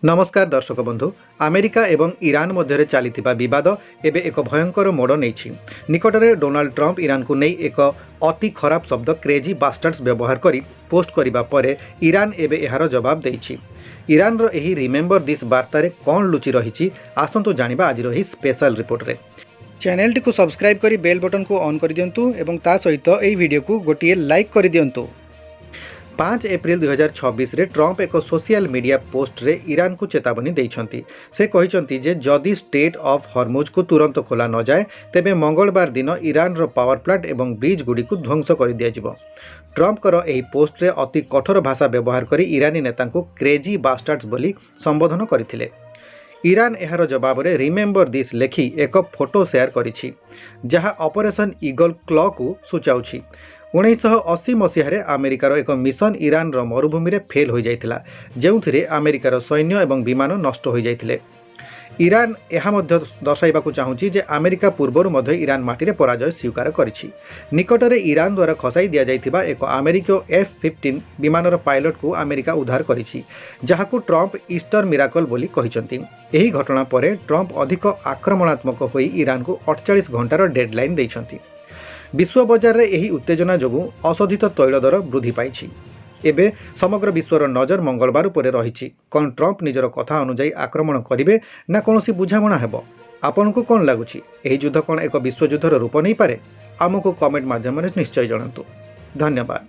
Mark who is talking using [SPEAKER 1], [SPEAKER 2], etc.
[SPEAKER 1] नमस्कार दर्शक बंधु अमेरिका एवं ईरान मध्य चली बद एवं एक भयंकर मोड़ नहीं निकटरे डोनाल्ड ट्रंप ईरान को नहीं एक अति खराब शब्द क्रेजी बास्टर्ड्स व्यवहार कर पोस्ट करने पर ईरान एवं यार जवाब देछि। ईरान रो एही रिमेंबर दिस वार्तार कौन लुचि रही आसतु जानिबा आज ही स्पेशल रिपोर्ट रे। चैनल को सब्सक्राइब करी बेल बटन को ऑन कर दियंतु एवं ता सहित एही वीडियो को गोटिए लाइक कर दियंतु। 5 एप्रिल 2026 रे ट्रंप एक सोशल मीडिया पोस्ट रे ईरान को चेतावनी देइछंती। से कहिछंती जे जदि स्टेट ऑफ हॉर्मुज को तुरंत खोला न जाए तेबे मंगलवार दिन ईरान रो पावर प्लांट एवं ब्रिज गुडी को ध्वंस कर दिया जिवो। ट्रंप कर एही पोस्ट रे अति कठोर भाषा व्यवहार करी ईरानी नेता को क्रेजी बास्टर्ड्स बोली संबोधन करथिले। ईरान एहार जवाब रे रिमेंबर दिस लेखि एक फोटो शेयर करिछि जहा ऑपरेशन ईगल क्लॉ को सूचाउछि। 1980 मसीह अमेरिकार एक मिशन ईरान रो मरुभूमि रे फेल हो जाइथिला जेउथिरे अमेरिकार सैन्य एवं विमान नष्ट हो जाइथिले। ईरान यह दर्शाइबाकु चाहूँगी जे अमेरिका पूर्वर मध्य ईरान माटी रे पराजय स्वीकार करिछि। निकटरे ईरान द्वारा खसाई दिया जाइथिबा एक अमेरिकीय F-15 विमानर पायलट को अमेरिका उद्धार करिछि जहाकु ट्रंप ईस्टर मिराकल बोली कहिसंती। एही घटना परे ट्रंप अधिक आक्रमणात्मक होई ईरान को 48 घंटार डेडलाइन दैछंती। विश्व बजार रे एही उत्तेजना जोगु अशोधित तैल दर वृद्धि पाइछि। एबे समग्र विश्वर नजर मंगलवार उपरे रहिछि। कोन ट्रंप निजर कथा अनुसार आक्रमण करिवे ना कोनोसी बुझामणा हेबो? आपनको कोन लागुछि एही युद्ध कोन एक विश्व युद्धर रूप नै पारे? आमको कमेंट माध्यम रे निश्चय जणांतु। धन्यवाद।